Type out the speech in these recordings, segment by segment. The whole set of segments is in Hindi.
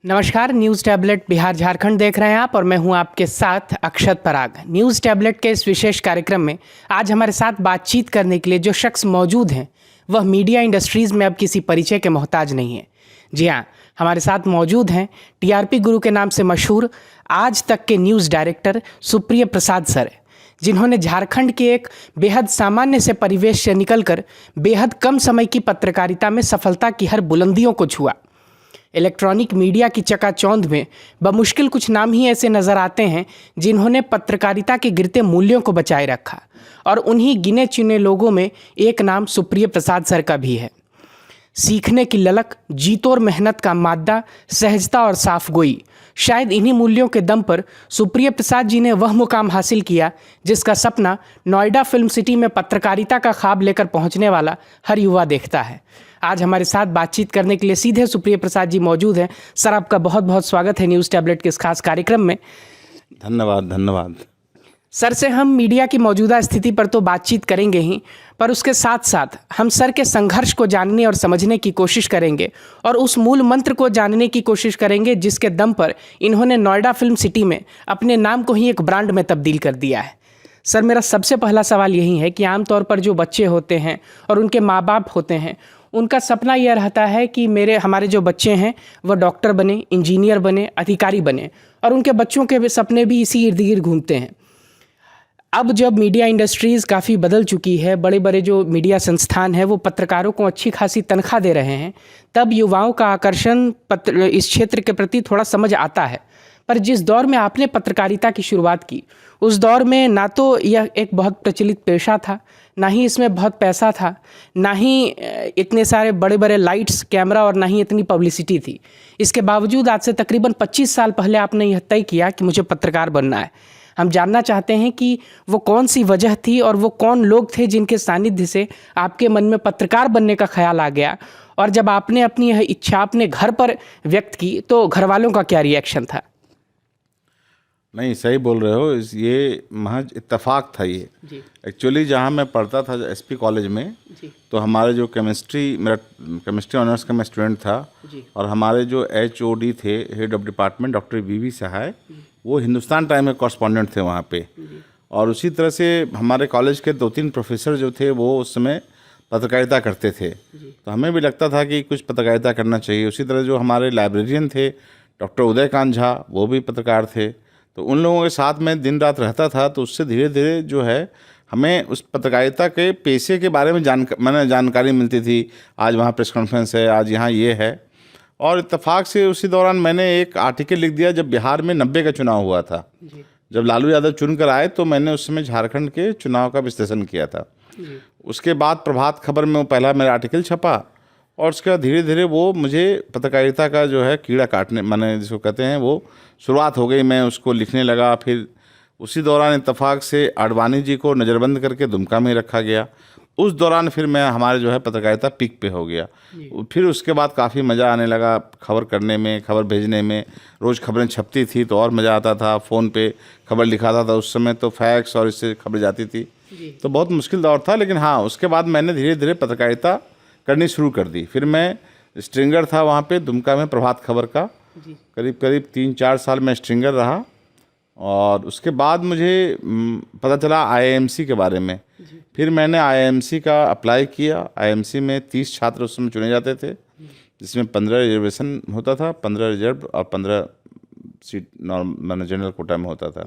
नमस्कार। न्यूज़ टैबलेट बिहार झारखंड देख रहे हैं आप और मैं हूं आपके साथ अक्षत पराग। न्यूज़ टैबलेट के इस विशेष कार्यक्रम में आज हमारे साथ बातचीत करने के लिए जो शख्स मौजूद हैं वह मीडिया इंडस्ट्रीज़ में अब किसी परिचय के मोहताज नहीं है। जी हाँ, हमारे साथ मौजूद हैं टीआरपी गुरु के नाम से मशहूर आज तक के न्यूज़ डायरेक्टर सुप्रिय प्रसाद सर, जिन्होंने झारखंड के एक बेहद सामान्य से परिवेश से निकलकर बेहद कम समय की पत्रकारिता में सफलता की हर बुलंदियों को छुआ। इलेक्ट्रॉनिक मीडिया की चकाचौंध में बमुश्किल कुछ नाम ही ऐसे नज़र आते हैं जिन्होंने पत्रकारिता के गिरते मूल्यों को बचाए रखा, और उन्हीं गिने चुने लोगों में एक नाम सुप्रिय प्रसाद सर का भी है। सीखने की ललक, जीतोड़ मेहनत का मादा, सहजता और साफगोई, शायद इन्हीं मूल्यों के दम पर सुप्रिय प्रसाद जी ने वह मुकाम हासिल किया जिसका सपना नोएडा फिल्म सिटी में पत्रकारिता का ख्वाब लेकर पहुंचने वाला हर युवा देखता है। आज हमारे साथ बातचीत करने के लिए सीधे सुप्रिय प्रसाद जी मौजूद हैं। सर, आपका बहुत बहुत स्वागत है न्यूज़ टैबलेट के इस खास कार्यक्रम में। धन्यवाद। सर से हम मीडिया की मौजूदा स्थिति पर तो बातचीत करेंगे ही, पर उसके साथ साथ हम सर के संघर्ष को जानने और समझने की कोशिश करेंगे और उस मूल मंत्र को जानने की कोशिश करेंगे जिसके दम पर इन्होंने नोएडा फिल्म सिटी में अपने नाम को ही एक ब्रांड में तब्दील कर दिया है। सर, मेरा सबसे पहला सवाल यही है कि आमतौर पर जो बच्चे होते हैं और उनके माँ बाप होते हैं, उनका सपना यह रहता है कि हमारे जो बच्चे हैं वह डॉक्टर बने, इंजीनियर बने, अधिकारी बने, और उनके बच्चों के सपने भी इसी इर्द गिर्द घूमते हैं। अब जब मीडिया इंडस्ट्रीज़ काफ़ी बदल चुकी है, बड़े बड़े जो मीडिया संस्थान हैं वो पत्रकारों को अच्छी खासी तनख्वाह दे रहे हैं, तब युवाओं का आकर्षण इस क्षेत्र के प्रति थोड़ा समझ आता है। पर जिस दौर में आपने पत्रकारिता की शुरुआत की, उस दौर में ना तो यह एक बहुत प्रचलित पेशा था, ना ही इसमें बहुत पैसा था, ना ही इतने सारे बड़े बड़े लाइट्स, कैमरा, और ना ही इतनी पब्लिसिटी थी। इसके बावजूद आज से तकरीबन 25 साल पहले आपने यह तय किया कि मुझे पत्रकार बनना है। हम जानना चाहते हैं कि वो कौन सी वजह थी और वो कौन लोग थे जिनके सानिध्य से आपके मन में पत्रकार बनने का ख्याल आ गया, और जब आपने अपनी यह इच्छा अपने घर पर व्यक्त की तो घर वालों का क्या रिएक्शन था? नहीं, सही बोल रहे हो। ये महज इत्तेफाक था। ये एक्चुअली जहाँ मैं पढ़ता था एसपी कॉलेज में, तो हमारे जो मेरा केमिस्ट्री ऑनर्स का मैं स्टूडेंट था, और हमारे जो HOD थे, head of department, doctor VV सहाय, वो हिंदुस्तान टाइम में कॉरेस्पॉन्डेंट थे वहाँ पे। और उसी तरह से हमारे कॉलेज के 2-3 प्रोफेसर जो थे वो उस समय पत्रकारिता करते थे, तो हमें भी लगता था कि कुछ पत्रकारिता करना चाहिए। उसी तरह जो हमारे लाइब्रेरियन थे डॉक्टर उदयकांत झा, वो भी पत्रकार थे, तो उन लोगों के साथ में दिन रात रहता था। तो उससे धीरे धीरे जो है हमें उस पत्रकारिता के पेशे के बारे में जानकारी मिलती थी। आज वहाँ प्रेस कॉन्फ्रेंस है, आज यहाँ ये है। और इत्तेफाक से उसी दौरान मैंने एक आर्टिकल लिख दिया जब बिहार में 90 का चुनाव हुआ था। जब लालू यादव चुन कर आए तो मैंने उस समय झारखंड के चुनाव का विश्लेषण किया था। उसके बाद प्रभात खबर में वो पहला मेरा आर्टिकल छपा, और उसके बाद धीरे धीरे वो मुझे पत्रकारिता का जो है कीड़ा काटने, माने जिसको कहते हैं, वो शुरुआत हो गई। मैं उसको लिखने लगा। फिर उसी दौरान इत्तेफाक से आडवाणी जी को नज़रबंद करके दुमका में रखा गया। उस दौरान फिर मैं हमारे जो है पत्रकारिता पीक पे हो गया। फिर उसके बाद काफ़ी मज़ा आने लगा खबर करने में, खबर भेजने में। रोज़ खबरें छपती थी तो और मज़ा आता था। फ़ोन पे खबर लिखाता था, उस समय तो फैक्स और इससे खबर जाती थी, तो बहुत मुश्किल दौर था। लेकिन हाँ, उसके बाद मैंने धीरे धीरे पत्रकारिता करनी शुरू कर दी। फिर मैं स्ट्रिंगर था वहाँ पे दुमका में प्रभात खबर का, करीब 3-4 साल मैं स्ट्रिंगर रहा। और उसके बाद मुझे पता चला IIMC के बारे में। फिर मैंने IIMC का अप्लाई किया। IIMC में 30 छात्र उस समय चुने जाते थे, जिसमें 15 रिजर्वेशन होता था, 15 रिजर्व और 15 सीट नॉर्मल जनरल कोटा में होता था।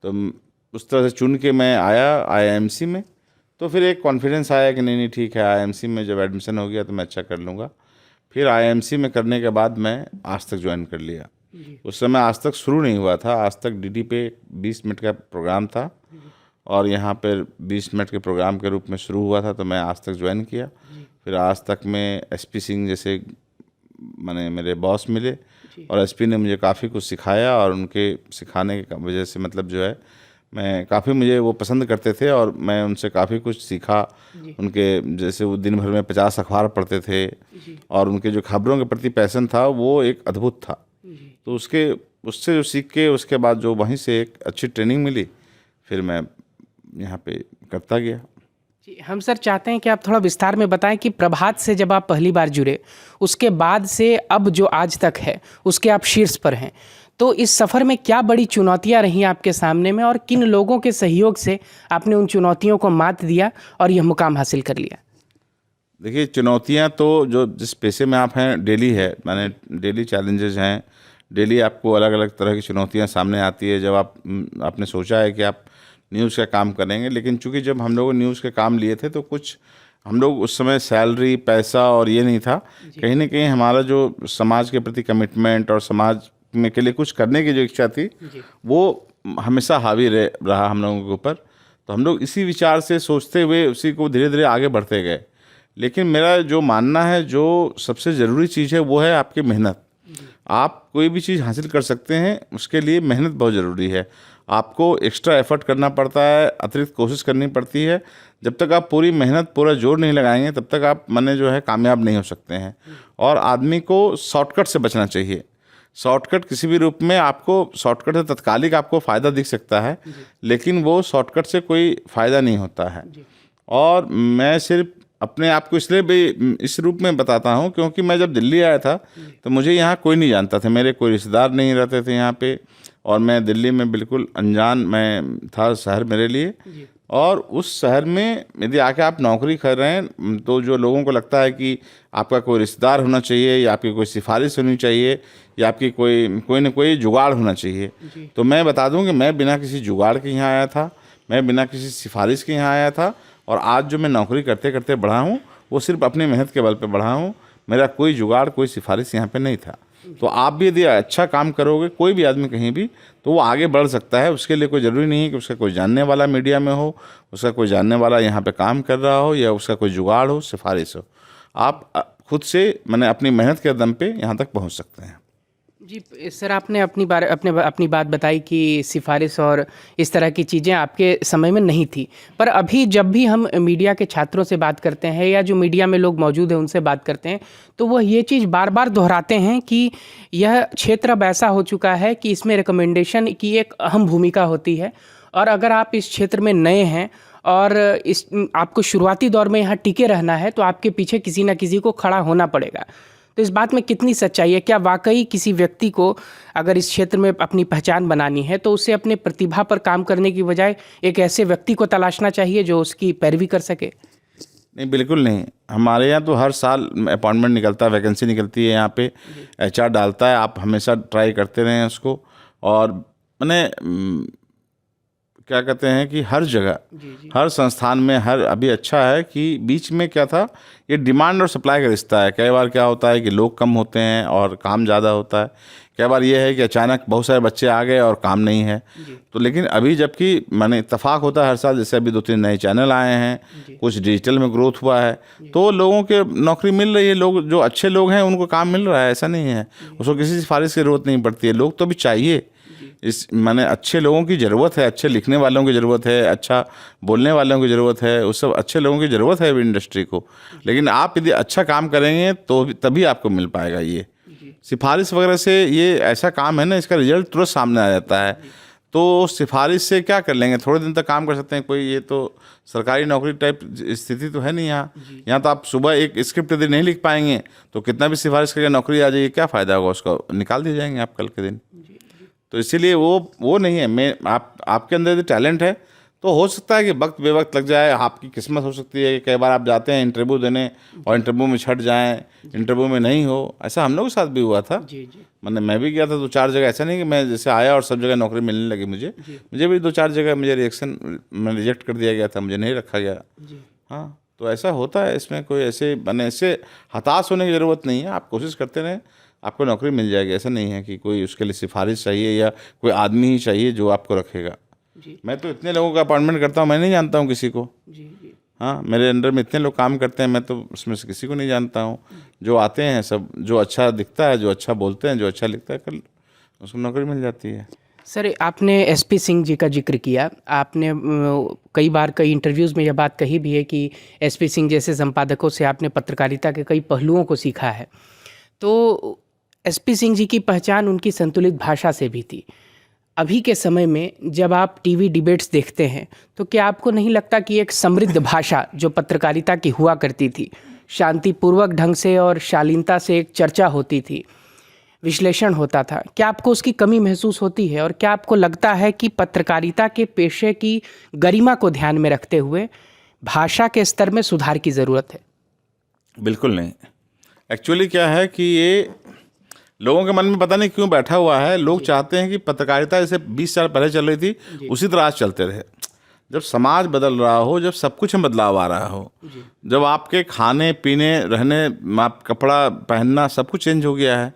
तो उस तरह से चुन के मैं आया IIMC में। तो फिर एक कॉन्फिडेंस आया कि नहीं ठीक है, IIMC में जब एडमिशन हो गया तो मैं अच्छा कर लूँगा। फिर IIMC में करने के बाद मैं आज तक ज्वाइन कर लिया। उस समय आज तक शुरू नहीं हुआ था। आज तक DD पे 20 मिनट का प्रोग्राम था, और यहाँ पर 20 मिनट के प्रोग्राम के रूप में शुरू हुआ था, तो मैं आज तक ज्वाइन किया। फिर आज तक में SP सिंह जैसे माने मेरे बॉस मिले, और SP ने मुझे काफ़ी कुछ सिखाया, और उनके सिखाने की वजह से मतलब जो है मैं काफ़ी, मुझे वो पसंद करते थे और मैं उनसे काफ़ी कुछ सीखा। उनके जैसे वो दिन भर में 50 अखबार पढ़ते थे, और उनके जो खबरों के प्रति पैशन था वो एक अद्भुत था। तो उससे जो सीख के उसके बाद जो वहीं से एक अच्छी ट्रेनिंग मिली, फिर मैं यहाँ पे करता गया। जी, हम सर चाहते हैं कि आप थोड़ा विस्तार में बताएं कि प्रभात से जब आप पहली बार जुड़े, उसके बाद से अब जो आज तक है उसके आप शीर्ष पर हैं, तो इस सफ़र में क्या बड़ी चुनौतियां रही आपके सामने में और किन लोगों के सहयोग से आपने उन चुनौतियों को मात दिया और यह मुकाम हासिल कर लिया? देखिए, चुनौतियां तो जो जिस पेशे में आप हैं डेली है, माने डेली चैलेंजेस हैं, डेली आपको अलग अलग तरह की चुनौतियां सामने आती है। जब आपने सोचा है कि आप न्यूज़ का काम करेंगे, लेकिन चूंकि जब हम लोग न्यूज़ के काम लिए थे तो कुछ हम लोग उस समय सैलरी, पैसा और ये नहीं था, कहीं ना कहीं हमारा जो समाज के प्रति कमिटमेंट और समाज में के लिए कुछ करने की जो इच्छा थी वो हमेशा हावी रहा हम लोगों के ऊपर। तो हम लोग इसी विचार से सोचते हुए उसी को धीरे धीरे आगे बढ़ते गए। लेकिन मेरा जो मानना है, जो सबसे ज़रूरी चीज़ है वो है आपकी मेहनत। आप कोई भी चीज़ हासिल कर सकते हैं, उसके लिए मेहनत बहुत ज़रूरी है। आपको एक्स्ट्रा एफर्ट करना पड़ता है, अतिरिक्त कोशिश करनी पड़ती है। जब तक आप पूरी मेहनत, पूरा जोर नहीं लगाएंगे तब तक आप माने जो है कामयाब नहीं हो सकते हैं। और आदमी को शॉर्टकट से बचना चाहिए। शॉर्टकट किसी भी रूप में, आपको शॉर्टकट से तत्कालिक आपको फ़ायदा दिख सकता है, लेकिन वो शॉर्टकट से कोई फ़ायदा नहीं होता है। और मैं सिर्फ अपने आप को इसलिए भी इस रूप में बताता हूँ क्योंकि मैं जब दिल्ली आया था तो मुझे यहाँ कोई नहीं जानता था, मेरे कोई रिश्तेदार नहीं रहते थे यहाँ पे, और मैं दिल्ली में बिल्कुल अनजान मैं था शहर मेरे लिए। और उस शहर में यदि आके आप नौकरी कर रहे हैं तो जो लोगों को लगता है कि आपका कोई रिश्तेदार होना चाहिए या आपकी कोई सिफारिश होनी चाहिए या आपकी कोई न कोई जुगाड़ होना चाहिए। तो मैं बता दूं कि मैं बिना किसी जुगाड़ के यहाँ आया था, मैं बिना किसी सिफारिश के यहाँ आया था, और आज जो मैं नौकरी करते करते बढ़ा हूँ वो सिर्फ अपनी मेहनत के बल पे बढ़ा हूँ। मेरा कोई जुगाड़, कोई सिफारिश यहाँ पे नहीं था। तो आप भी यदि अच्छा काम करोगे, कोई भी आदमी कहीं भी, तो वो आगे बढ़ सकता है। उसके लिए कोई ज़रूरी नहीं है कि उसका कोई जानने वाला मीडिया में हो, उसका कोई जानने वाला यहाँ पे काम कर रहा हो, या उसका कोई जुगाड़ हो, सिफारिश हो। आप खुद से मैंने अपनी मेहनत के दम पे यहाँ तक पहुँच सकते हैं। जी सर, आपने अपनी बात बताई कि सिफारिश और इस तरह की चीज़ें आपके समय में नहीं थी, पर अभी जब भी हम मीडिया के छात्रों से बात करते हैं या जो मीडिया में लोग मौजूद हैं उनसे बात करते हैं, तो वह ये चीज़ बार बार दोहराते हैं कि यह क्षेत्र अब ऐसा हो चुका है कि इसमें रिकमेंडेशन की एक अहम भूमिका होती है, और अगर आप इस क्षेत्र में नए हैं और आपको शुरुआती दौर में यहाँ टिके रहना है तो आपके पीछे किसी न किसी को खड़ा होना पड़ेगा। तो इस बात में कितनी सच्चाई है? क्या वाकई किसी व्यक्ति को अगर इस क्षेत्र में अपनी पहचान बनानी है तो उसे अपने प्रतिभा पर काम करने की बजाय एक ऐसे व्यक्ति को तलाशना चाहिए जो उसकी पैरवी कर सके? नहीं, बिल्कुल नहीं। हमारे यहाँ तो हर साल अपॉइंटमेंट निकलता है, वैकेंसी निकलती है यहाँ पे, HR डालता है। आप हमेशा ट्राई करते रहें उसको। और मैंने क्या कहते हैं कि हर जगह, हर संस्थान में, अभी अच्छा है कि बीच में क्या था, ये डिमांड और सप्लाई का रिश्ता है। कई बार क्या होता है कि लोग कम होते हैं और काम ज़्यादा होता है। कई बार ये है कि अचानक बहुत सारे बच्चे आ गए और काम नहीं है। तो लेकिन अभी जबकि माने इत्तेफाक होता है हर साल, जैसे अभी 2-3 नए चैनल आए हैं, कुछ डिजिटल में ग्रोथ हुआ है, तो लोगों के नौकरी मिल रही है। लोग जो अच्छे लोग हैं उनको काम मिल रहा है, ऐसा नहीं है। उसको किसी सिफारिश की ज़रूरत नहीं पड़ती है। लोग तो अभी चाहिए, इस माने अच्छे लोगों की ज़रूरत है, अच्छे लिखने वालों की ज़रूरत है, अच्छा बोलने वालों की ज़रूरत है, उस सब अच्छे लोगों की ज़रूरत है इंडस्ट्री को। लेकिन आप यदि अच्छा काम करेंगे तो तभी आपको मिल पाएगा। ये सिफारिश वगैरह से, ये ऐसा काम है ना, इसका रिजल्ट तुरंत सामने आ जाता है। तो सिफारिश से क्या कर लेंगे? थोड़े दिन तक काम कर सकते हैं कोई, ये तो सरकारी नौकरी टाइप स्थिति तो है नहीं यहाँ तो आप सुबह एक स्क्रिप्ट यदि नहीं लिख पाएंगे तो कितना भी सिफारिश करके नौकरी आ जाएगी, क्या फ़ायदा होगा उसका? निकाल दिए जाएंगे आप कल के दिन। तो इसीलिए वो नहीं है। आपके अंदर यदि टैलेंट है तो हो सकता है कि वक्त बेवक्त लग जाए, आपकी किस्मत हो सकती है कि कई बार आप जाते हैं इंटरव्यू देने और इंटरव्यू में छट जाएं, इंटरव्यू में नहीं हो। ऐसा हम लोग के साथ भी हुआ था। मतलब मैं भी गया था 2-4 जगह, ऐसा नहीं कि मैं जैसे आया और सब जगह नौकरी मिलने लगी मुझे भी 2-4 जगह मुझे रिएक्शन में रिजेक्ट कर दिया गया था, मुझे नहीं रखा गया। हाँ, तो ऐसा होता है। इसमें कोई ऐसे हताश होने की ज़रूरत नहीं है। आप कोशिश करते रहें, आपको नौकरी मिल जाएगी। ऐसा नहीं है कि कोई उसके लिए सिफारिश चाहिए या कोई आदमी ही चाहिए जो आपको रखेगा। मैं तो इतने लोगों का अपॉइंटमेंट करता हूँ, मैं नहीं जानता हूँ किसी को। हाँ, मेरे अंडर में इतने लोग काम करते हैं, मैं तो उसमें से किसी को नहीं जानता हूँ। जो आते हैं सब, जो अच्छा दिखता है, जो अच्छा बोलते हैं, जो अच्छा लिखता है, कल उसको नौकरी मिल जाती है। सर, आपने SP सिंह जी का जिक्र किया। आपने कई बार कई इंटरव्यूज़ में यह बात कही भी है कि SP सिंह जैसे संपादकों से आपने पत्रकारिता के कई पहलुओं को सीखा है। तो SP सिंह जी की पहचान उनकी संतुलित भाषा से भी थी। अभी के समय में जब आप टीवी डिबेट्स देखते हैं तो क्या आपको नहीं लगता कि एक समृद्ध भाषा जो पत्रकारिता की हुआ करती थी, शांतिपूर्वक ढंग से और शालीनता से एक चर्चा होती थी, विश्लेषण होता था, क्या आपको उसकी कमी महसूस होती है? और क्या आपको लगता है कि पत्रकारिता के पेशे की गरिमा को ध्यान में रखते हुए भाषा के स्तर में सुधार की ज़रूरत है? बिल्कुल नहीं। एक्चुअली क्या है कि ये लोगों के मन में पता नहीं क्यों बैठा हुआ है। लोग चाहते हैं कि पत्रकारिता जैसे 20 साल पहले चल रही थी उसी तरह आज चलते रहे। जब समाज बदल रहा हो, जब सब कुछ में बदलाव आ रहा हो, जब आपके खाने पीने रहने, आप कपड़ा पहनना सब कुछ चेंज हो गया है।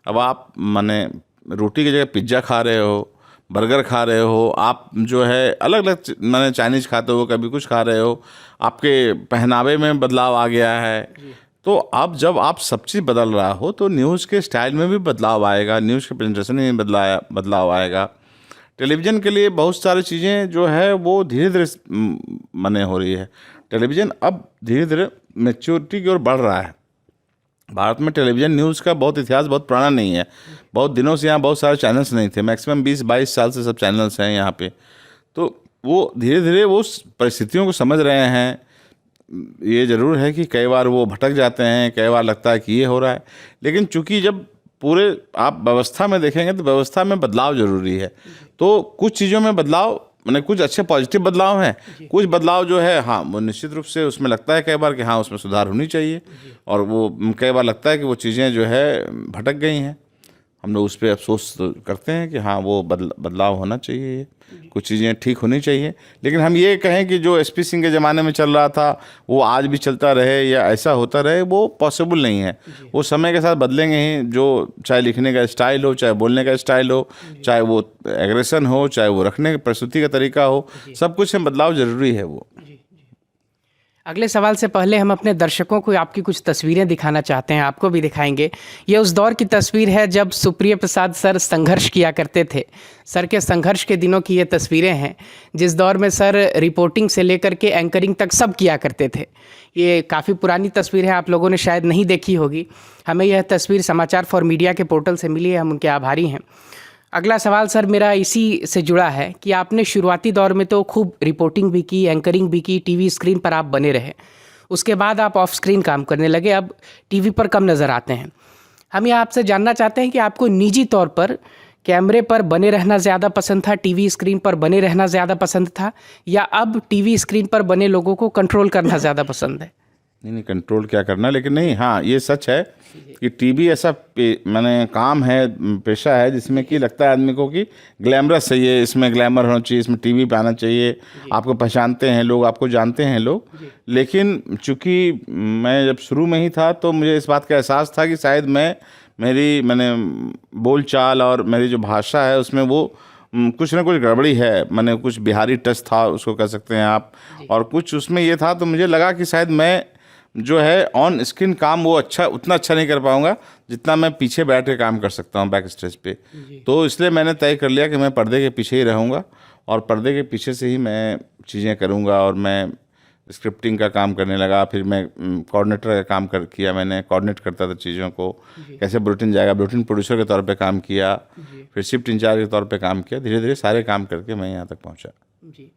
अब आप माने रोटी की जगह पिज्ज़ा खा रहे हो, बर्गर खा रहे हो, आप जो है अलग अलग माने चाइनीज़ खाते हो, कभी कुछ खा रहे हो, आपके पहनावे में बदलाव आ गया है। तो अब जब आप सब चीज़ बदल रहा हो तो न्यूज़ के स्टाइल में भी बदलाव आएगा, न्यूज़ के प्रेजेंटेशन में बदलाव आएगा। टेलीविज़न के लिए बहुत सारी चीज़ें जो है वो धीरे धीरे मने हो रही है। टेलीविज़न अब धीरे धीरे मैच्योरिटी की ओर बढ़ रहा है। भारत में टेलीविज़न न्यूज़ का बहुत इतिहास बहुत पुराना नहीं है। बहुत दिनों से यहाँ बहुत सारे चैनल्स नहीं थे, मैक्सिमम 20-22 साल से सब चैनल्स हैं यहाँ पे। तो वो धीरे धीरे वो परिस्थितियों को समझ रहे हैं। ये ज़रूर है कि कई बार वो भटक जाते हैं, कई बार लगता है कि ये हो रहा है, लेकिन चूंकि जब पूरे आप व्यवस्था में देखेंगे तो व्यवस्था में बदलाव ज़रूरी है। तो कुछ चीज़ों में बदलाव मैंने कुछ अच्छे पॉजिटिव बदलाव हैं, कुछ बदलाव जो है हाँ वो निश्चित रूप से उसमें लगता है कई बार कि हाँ उसमें सुधार होनी चाहिए, और वो कई बार लगता है कि वो चीज़ें जो है भटक गई हैं। हम लोग उस पर अफसोस तो करते हैं कि हाँ वो बदलाव होना चाहिए, कुछ चीज़ें ठीक होनी चाहिए। लेकिन हम ये कहें कि जो एसपी सिंह के ज़माने में चल रहा था वो आज भी चलता रहे या ऐसा होता रहे, वो पॉसिबल नहीं है। वो समय के साथ बदलेंगे ही, जो चाहे लिखने का स्टाइल हो, चाहे बोलने का स्टाइल हो, चाहे वो एग्रेशन हो, चाहे वो रखने की प्रस्तुति का तरीका हो, सब कुछ में बदलाव ज़रूरी है वो। अगले सवाल से पहले हम अपने दर्शकों को आपकी कुछ तस्वीरें दिखाना चाहते हैं, आपको भी दिखाएंगे। ये उस दौर की तस्वीर है जब सुप्रिया प्रसाद सर संघर्ष किया करते थे। सर के संघर्ष के दिनों की ये तस्वीरें हैं, जिस दौर में सर रिपोर्टिंग से लेकर के एंकरिंग तक सब किया करते थे। ये काफ़ी पुरानी तस्वीर है, आप लोगों ने शायद नहीं देखी होगी। हमें यह तस्वीर समाचार फॉर मीडिया के पोर्टल से मिली है, हम उनके आभारी हैं। अगला सवाल सर मेरा इसी से जुड़ा है कि आपने शुरुआती दौर में तो खूब रिपोर्टिंग भी की, एंकरिंग भी की, टीवी स्क्रीन पर आप बने रहे। उसके बाद आप ऑफ स्क्रीन काम करने लगे, अब टीवी पर कम नज़र आते हैं। हम ये आपसे जानना चाहते हैं कि आपको निजी तौर पर कैमरे पर बने रहना ज़्यादा पसंद था, टीवी स्क्रीन पर बने रहना ज़्यादा पसंद था, या अब टीवी स्क्रीन पर बने लोगों को कंट्रोल करना ज़्यादा पसंद है? नहीं, कंट्रोल क्या करना, लेकिन नहीं, हाँ ये सच है कि टीवी ऐसा मैंने काम है, पेशा है जिसमें कि लगता है आदमी को कि ग्लैमरस है, ये इसमें ग्लैमर होना चाहिए, इसमें टीवी पे आना चाहिए, आपको पहचानते हैं लोग, आपको जानते हैं लोग। लेकिन चूंकि मैं जब शुरू में ही था तो मुझे इस बात का एहसास था कि शायद मैंने बोलचाल और मेरी जो भाषा है उसमें वो कुछ ना कुछ गड़बड़ी है, मैंने कुछ बिहारी टच था उसको कह सकते हैं आप, और कुछ उसमें ये था। तो मुझे लगा कि शायद मैं जो है ऑन स्क्रीन काम वो उतना अच्छा नहीं कर पाऊंगा जितना मैं पीछे बैठ के काम कर सकता हूँ बैक स्टेज पे। तो इसलिए मैंने तय कर लिया कि मैं पर्दे के पीछे ही रहूँगा और पर्दे के पीछे से ही मैं चीज़ें करूँगा। और मैं स्क्रिप्टिंग का काम करने लगा, फिर मैं कोऑर्डिनेटर का काम किया, मैंने कोऑर्डिनेट करता था चीज़ों को, कैसे बुलेटिन जाएगा, बुलेटिन प्रोड्यूसर के तौर पे काम किया, फिर शिफ्ट इंचार्ज के तौर पे काम किया। धीरे धीरे सारे काम करके मैं यहाँ तक पहुँचा। जी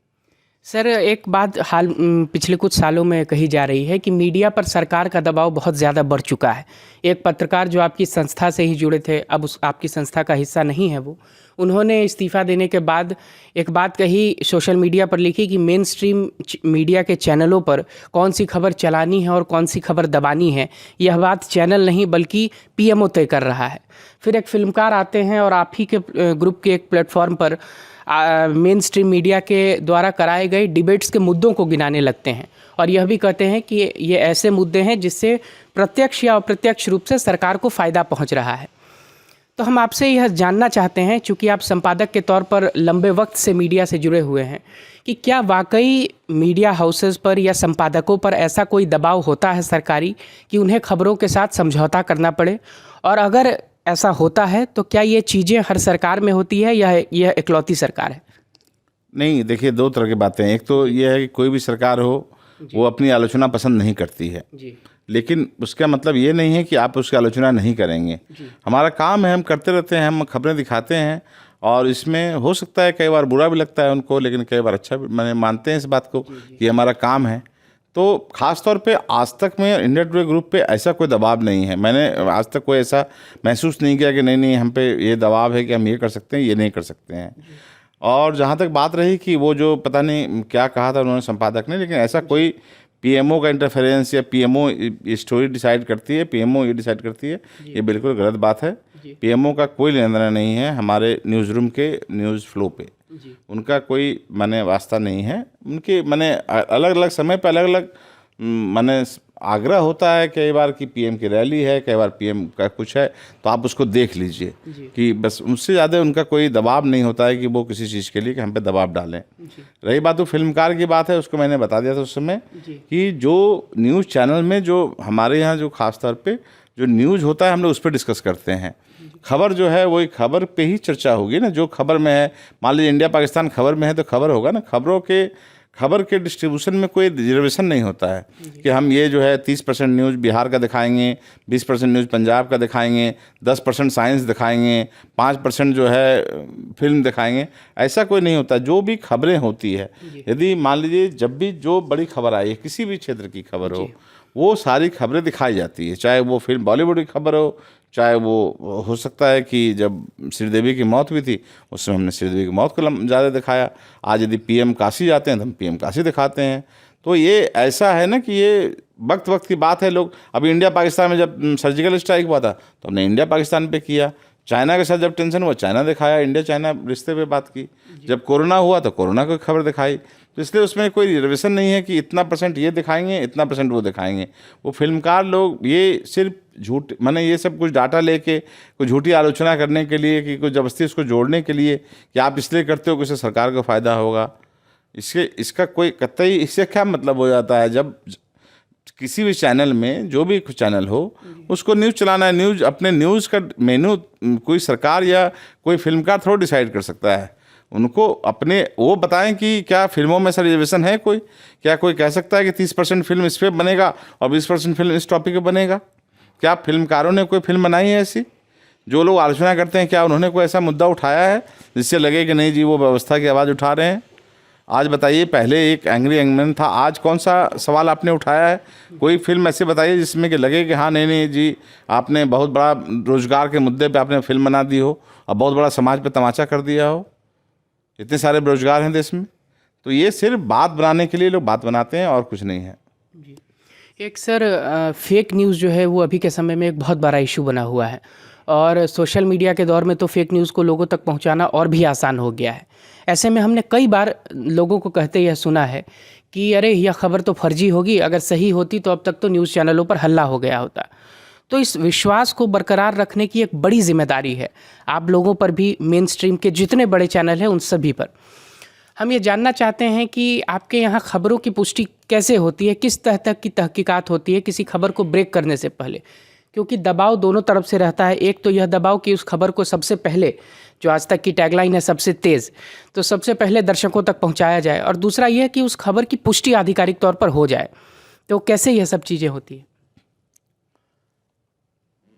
सर, एक बात पिछले कुछ सालों में कही जा रही है कि मीडिया पर सरकार का दबाव बहुत ज़्यादा बढ़ चुका है। एक पत्रकार जो आपकी संस्था से ही जुड़े थे, अब आपकी संस्था का हिस्सा नहीं है, वो उन्होंने इस्तीफ़ा देने के बाद एक बात कही, सोशल मीडिया पर लिखी कि मेन स्ट्रीम मीडिया के चैनलों पर कौन सी खबर चलानी है और कौन सी खबर दबानी है, यह बात चैनल नहीं बल्कि पीएमओ तय कर रहा है। फिर एक फिल्मकार आते हैं और आप ही के ग्रुप के एक प्लेटफॉर्म पर मेन स्ट्रीम मीडिया के द्वारा कराए गए डिबेट्स के मुद्दों को गिनाने लगते हैं और यह भी कहते हैं कि ये ऐसे मुद्दे हैं जिससे प्रत्यक्ष या अप्रत्यक्ष रूप से सरकार को फ़ायदा पहुंच रहा है। तो हम आपसे यह जानना चाहते हैं, चूँकि आप संपादक के तौर पर लंबे वक्त से मीडिया से जुड़े हुए हैं, कि क्या वाकई मीडिया हाउसेस पर या संपादकों पर ऐसा कोई दबाव होता है सरकारी कि उन्हें खबरों के साथ समझौता करना पड़े, और अगर ऐसा होता है तो क्या ये चीज़ें हर सरकार में होती है या यह इकलौती सरकार है? नहीं, देखिए दो तरह की बातें हैं। एक तो यह है कि कोई भी सरकार हो वो अपनी आलोचना पसंद नहीं करती है जी। लेकिन उसका मतलब ये नहीं है कि आप उसकी आलोचना नहीं करेंगे। हमारा काम है, हम करते रहते हैं, हम खबरें दिखाते हैं और इसमें हो सकता है कई बार बुरा भी लगता है उनको, लेकिन कई बार अच्छा भी, मैंने मानते हैं इस बात को कि हमारा काम है। तो ख़ास तौर पे आज तक में इंडिया टुडे ग्रुप पे ऐसा कोई दबाव नहीं है। मैंने आज तक कोई ऐसा महसूस नहीं किया कि नहीं हम पे ये दबाव है कि हम ये कर सकते हैं, ये नहीं कर सकते हैं। और जहाँ तक बात रही कि वो जो पता नहीं क्या कहा था उन्होंने संपादक ने, लेकिन ऐसा कोई पीएमओ का इंटरफेरेंस या पीएमओ स्टोरी डिसाइड करती है, पीएमओ ये डिसाइड करती है, ये बिल्कुल गलत बात है। पीएमओ का कोई लेना देना नहीं है हमारे न्यूज़ रूम के न्यूज़ फ्लो पे, उनका कोई माने वास्ता नहीं है। उनके माने अलग अलग समय पे अलग अलग माने आग्रह होता है, कई बार कि पीएम की रैली है, कई बार पीएम का कुछ है, तो आप उसको देख लीजिए कि बस उससे ज़्यादा उनका कोई दबाव नहीं होता है कि वो किसी चीज़ के लिए कि हम पे दबाव डालें। रही बात वो फिल्मकार की बात है, उसको मैंने बता दिया था उस समय कि जो न्यूज़ चैनल में जो हमारे यहाँ जो ख़ास तौर पे जो न्यूज़ होता है हम लोग उस पर डिस्कस करते हैं। खबर जो है वही खबर पे ही चर्चा होगी ना, जो खबर में है। मान लीजिए इंडिया पाकिस्तान खबर में है तो खबर होगा ना, खबर के डिस्ट्रीब्यूशन में कोई रिजर्वेशन नहीं होता है कि हम ये जो है 30% न्यूज़ बिहार का दिखाएंगे, 20% न्यूज़ पंजाब का दिखाएंगे, 10% साइंस दिखाएंगे, 5% जो है फिल्म दिखाएंगे, ऐसा कोई नहीं होता। जो भी खबरें होती है, यदि मान लीजिए जब भी जो बड़ी खबर आई है, किसी भी क्षेत्र की खबर हो, वो सारी खबरें दिखाई जाती है, चाहे वो फिल्म बॉलीवुड की खबर हो, चाहे वो हो सकता है कि जब श्रीदेवी की मौत हुई थी उस समय हमने श्रीदेवी की मौत को ज़्यादा दिखाया। आज यदि पीएम काशी जाते हैं तो हम पीएम काशी दिखाते हैं। तो ये ऐसा है ना कि ये वक्त वक्त की बात है। लोग अभी इंडिया पाकिस्तान में जब सर्जिकल स्ट्राइक हुआ था तो हमने इंडिया पाकिस्तान पे किया, चाइना के साथ जब टेंशन हुआ चाइना दिखाया, इंडिया चाइना रिश्ते पे बात की, जब कोरोना हुआ तो कोरोना की खबर दिखाई। तो इसलिए उसमें कोई रिजर्वेशन नहीं है कि इतना % ये दिखाएंगे, इतना % वो दिखाएंगे। वो फिल्मकार लोग ये सिर्फ झूठ माने ये सब कुछ डाटा लेके कुछ झूठी आलोचना करने के लिए, कि कुछ ज़बरदस्ती उसको जोड़ने के लिए कि आप इसलिए करते हो कि इससे सरकार को फ़ायदा होगा, इसका कोई कतई इससे क्या मतलब हो जाता है। जब किसी भी चैनल में जो भी चैनल हो उसको न्यूज़ चलाना है, न्यूज़ अपने न्यूज़ का मेनू कोई सरकार या कोई फिल्मकार थोड़ा डिसाइड कर सकता है। उनको अपने वो बताएं कि क्या फिल्मों में रिजर्वेशन है, क्या कोई कह सकता है कि 30% फिल्म इस पर बनेगा और 20% फिल्म इस टॉपिक पे बनेगा? क्या फिल्मकारों ने कोई फिल्म बनाई है ऐसी? जो लोग आलोचना करते हैं क्या उन्होंने कोई ऐसा मुद्दा उठाया है जिससे लगे कि नहीं जी वो व्यवस्था की आवाज़ उठा रहे हैं? आज बताइए, पहले एक एंग्री यंगमैन था, आज कौन सा सवाल आपने उठाया है? कोई फिल्म ऐसे बताइए जिसमें कि लगे कि हाँ नहीं जी आपने बहुत बड़ा रोजगार के मुद्दे पे आपने फिल्म बना दी हो और बहुत बड़ा समाज पे तमाचा कर दिया हो। इतने सारे बेरोजगार हैं देश में। तो ये सिर्फ बात बनाने के लिए लोग बात बनाते हैं और कुछ नहीं है। जी, एक सर फेक न्यूज़ जो है वो अभी के समय में एक बहुत बड़ा इशू बना हुआ है और सोशल मीडिया के दौर में तो फेक न्यूज़ को लोगों तक पहुंचाना और भी आसान हो गया है। ऐसे में हमने कई बार लोगों को कहते यह सुना है कि अरे यह खबर तो फर्जी होगी, अगर सही होती तो अब तक तो न्यूज़ चैनलों पर हल्ला हो गया होता। तो इस विश्वास को बरकरार रखने की एक बड़ी जिम्मेदारी है आप लोगों पर भी, मेन स्ट्रीम के जितने बड़े चैनल हैं उन सभी पर। हम ये जानना चाहते हैं कि आपके यहाँ खबरों की पुष्टि कैसे होती है, किस तरह तक की तहकीकात होती है किसी खबर को ब्रेक करने से पहले? क्योंकि दबाव दोनों तरफ से रहता है। एक तो यह दबाव कि उस खबर को सबसे पहले, जो आज तक की टैगलाइन है सबसे तेज़, तो सबसे पहले दर्शकों तक पहुंचाया जाए, और दूसरा यह कि उस खबर की पुष्टि आधिकारिक तौर पर हो जाए। तो कैसे यह सब चीज़ें होती हैं?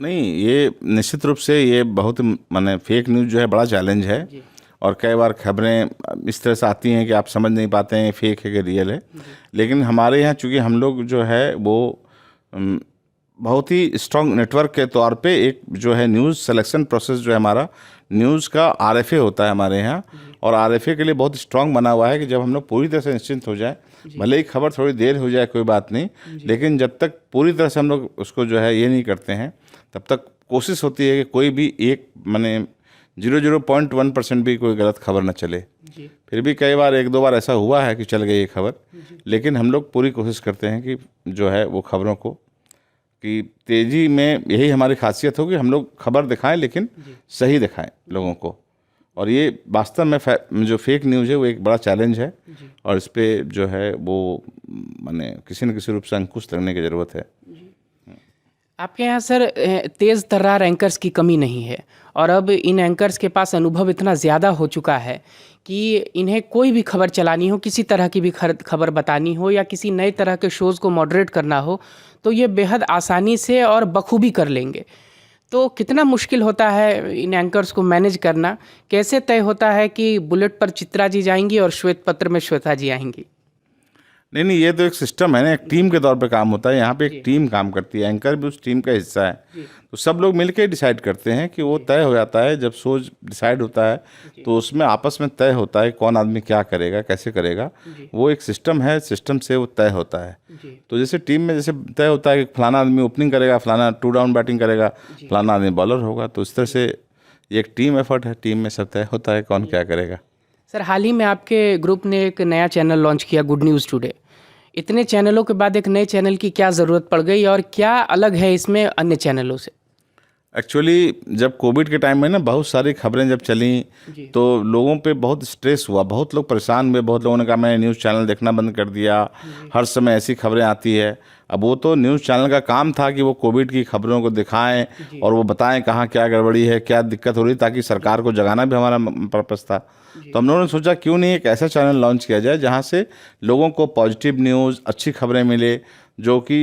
नहीं, ये निश्चित रूप से ये बहुत माने फेक न्यूज़ जो है बड़ा चैलेंज है और कई बार खबरें इस तरह से आती हैं कि आप समझ नहीं पाते हैं फेक है कि रियल है। लेकिन हमारे यहाँ चूँकि हम लोग जो है वो बहुत ही स्ट्रॉन्ग नेटवर्क के तौर पे एक जो है न्यूज़ सिलेक्शन प्रोसेस जो है हमारा न्यूज़ का RFA होता है हमारे यहाँ, और RFA के लिए बहुत स्ट्रॉन्ग बना हुआ है कि जब हम लोग पूरी तरह से निश्चिंत हो जाए, भले ही खबर थोड़ी देर हो जाए कोई बात नहीं, लेकिन जब तक पूरी तरह से हम लोग उसको जो है ये नहीं करते हैं तब तक कोशिश होती है कि कोई भी एक माने 0.1% भी कोई गलत खबर न चले। फिर भी कई बार 1-2 बार ऐसा हुआ है कि चल गई ये खबर, लेकिन हम लोग पूरी कोशिश करते हैं कि जो है वो खबरों को कि तेज़ी में, यही हमारी खासियत हो कि हम लोग खबर दिखाएं लेकिन सही दिखाएं लोगों को। और ये वास्तव में जो फेक न्यूज़ है वो एक बड़ा चैलेंज है और इस पर जो है वो माने किसी न किसी रूप से अंकुश लगने की ज़रूरत है। आपके यहाँ सर तेज़ तर्रार एंकर्स की कमी नहीं है, और अब इन एंकर्स के पास अनुभव इतना ज़्यादा हो चुका है कि इन्हें कोई भी खबर चलानी हो, किसी तरह की भी खबर बतानी हो या किसी नए तरह के शोज़ को मॉडरेट करना हो, तो ये बेहद आसानी से और बखूबी कर लेंगे। तो कितना मुश्किल होता है इन एंकर्स को मैनेज करना? कैसे तय होता है कि बुलेट पर चित्रा जी जाएंगी और श्वेत पत्र में श्वेता जी आएंगी? नहीं, ये तो एक सिस्टम है ना, एक टीम के तौर पे काम होता है। यहाँ पे एक टीम काम करती है, एंकर भी उस टीम का हिस्सा है। तो सब लोग मिलकर डिसाइड करते हैं कि वो तय हो जाता है। जब शो डिसाइड होता है तो उसमें आपस में तय होता है कौन आदमी क्या करेगा, कैसे करेगा। वो एक सिस्टम है, सिस्टम से वो तय होता है। तो जैसे टीम में जैसे तय होता है कि फलाना आदमी ओपनिंग करेगा, फलाना 2 डाउन बैटिंग करेगा, फलाना आदमी बॉलर होगा। तो इस तरह से ये एक टीम एफर्ट है, टीम में सब तय होता है कौन क्या करेगा। सर, हाल ही में आपके ग्रुप ने एक नया चैनल लॉन्च किया, गुड न्यूज़ टुडे। इतने चैनलों के बाद एक नए चैनल की क्या ज़रूरत पड़ गई और क्या अलग है इसमें अन्य चैनलों से? एक्चुअली जब कोविड के टाइम में ना बहुत सारी खबरें जब चली तो लोगों पे बहुत स्ट्रेस हुआ, बहुत लोग परेशान हुए। बहुत लोगों ने कहा मैंने न्यूज़ चैनल देखना बंद कर दिया, हर समय ऐसी खबरें आती है। अब वो तो न्यूज़ चैनल का काम था कि वो कोविड की खबरों को दिखाएं और वो बताएं कहाँ क्या गड़बड़ी है, क्या दिक्कत हो रही, ताकि सरकार को जगाना भी हमारा पर्पस था। तो हम लोगों ने सोचा क्यों नहीं एक ऐसा चैनल लॉन्च किया जाए जहाँ से लोगों को पॉजिटिव न्यूज़, अच्छी खबरें मिले। जो कि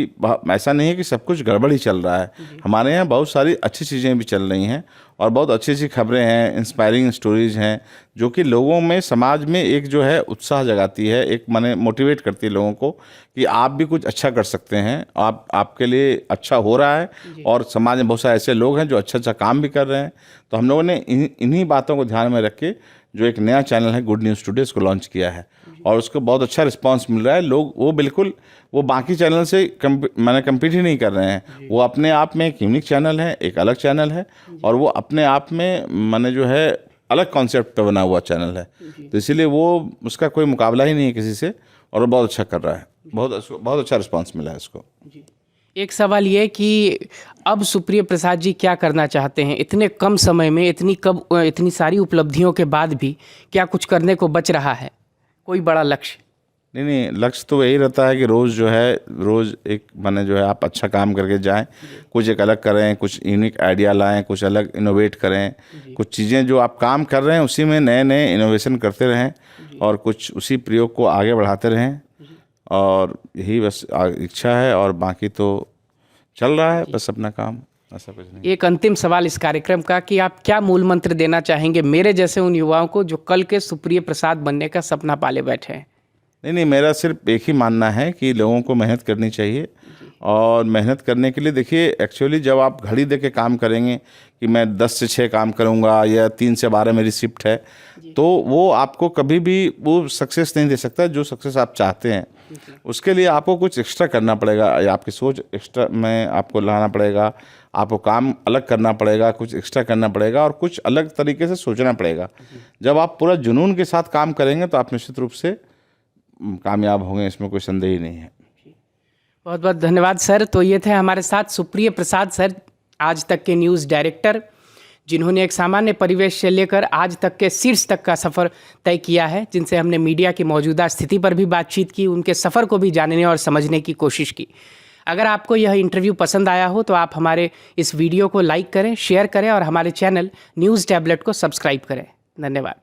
ऐसा नहीं है कि सब कुछ गड़बड़ ही चल रहा है, हमारे यहाँ बहुत सारी अच्छी चीज़ें भी चल रही हैं और बहुत अच्छी अच्छी खबरें हैं, इंस्पायरिंग स्टोरीज हैं, जो कि लोगों में, समाज में एक जो है उत्साह जगाती है, एक माने मोटिवेट करती है लोगों को कि आप भी कुछ अच्छा कर सकते हैं, आपके लिए अच्छा हो रहा है और समाज में बहुत सारे ऐसे लोग हैं जो अच्छा अच्छा काम भी कर रहे हैं। तो हम लोगों ने इन्हीं बातों को ध्यान में रख के जो एक नया चैनल है गुड न्यूज़ टुडे उसको लॉन्च किया है और उसको बहुत अच्छा रिस्पांस मिल रहा है। लोग वो बिल्कुल वो बाकी चैनल से मैंने कम्पीट ही नहीं कर रहे हैं। वो अपने आप में एक यूनिक चैनल है, एक अलग चैनल है और वो अपने आप में मैंने जो है अलग कॉन्सेप्ट पे बना हुआ चैनल है। तो इसीलिए वो उसका कोई मुकाबला ही नहीं है किसी से और वो बहुत अच्छा कर रहा है, बहुत अच्छा रिस्पांस मिला है इसको। एक सवाल ये कि अब सुप्रिय प्रसाद जी क्या करना चाहते हैं इतने कम समय में, इतनी सारी उपलब्धियों के बाद भी क्या कुछ करने को बच रहा है, कोई बड़ा लक्ष्य? नहीं, लक्ष्य तो यही रहता है कि रोज़ एक माने जो है आप अच्छा काम करके जाएं, कुछ एक अलग करें, कुछ यूनिक आइडिया लाएं, कुछ अलग इनोवेट करें, कुछ चीज़ें जो आप काम कर रहे हैं उसी में नए नए इनोवेशन करते रहें और कुछ उसी प्रयोग को आगे बढ़ाते रहें। और यही बस इच्छा है और बाकी तो चल रहा है बस अपना काम, ऐसा कुछ नहीं। एक अंतिम सवाल इस कार्यक्रम का कि आप क्या मूल मंत्र देना चाहेंगे मेरे जैसे उन युवाओं को जो कल के सुप्रिय प्रसाद बनने का सपना पाले बैठे हैं? नहीं, मेरा सिर्फ एक ही मानना है कि लोगों को मेहनत करनी चाहिए और मेहनत करने के लिए देखिए एक्चुअली जब आप घड़ी दे के काम करेंगे कि मैं 10 से 6 काम करूंगा या 3 से 12 मेरी शिफ्ट है, तो वो आपको कभी भी वो सक्सेस नहीं दे सकता जो सक्सेस आप चाहते हैं। उसके लिए आपको कुछ एक्स्ट्रा करना पड़ेगा या आपकी सोच एक्स्ट्रा में आपको लाना पड़ेगा, आपको काम अलग करना पड़ेगा, कुछ एक्स्ट्रा करना पड़ेगा और कुछ अलग तरीके से सोचना पड़ेगा। जब आप पूरा जुनून के साथ काम करेंगे तो आप निश्चित रूप से कामयाब होंगे, इसमें कोई संदेह ही नहीं है। बहुत बहुत धन्यवाद सर। तो ये थे हमारे साथ सुप्रिय प्रसाद सर, आज तक के न्यूज़ डायरेक्टर, जिन्होंने एक सामान्य परिवेश से लेकर आज तक के शीर्ष तक का सफ़र तय किया है, जिनसे हमने मीडिया की मौजूदा स्थिति पर भी बातचीत की, उनके सफ़र को भी जानने और समझने की कोशिश की। अगर आपको यह इंटरव्यू पसंद आया हो तो आप हमारे इस वीडियो को लाइक करें, शेयर करें और हमारे चैनल न्यूज़ टैबलेट को सब्सक्राइब करें। धन्यवाद।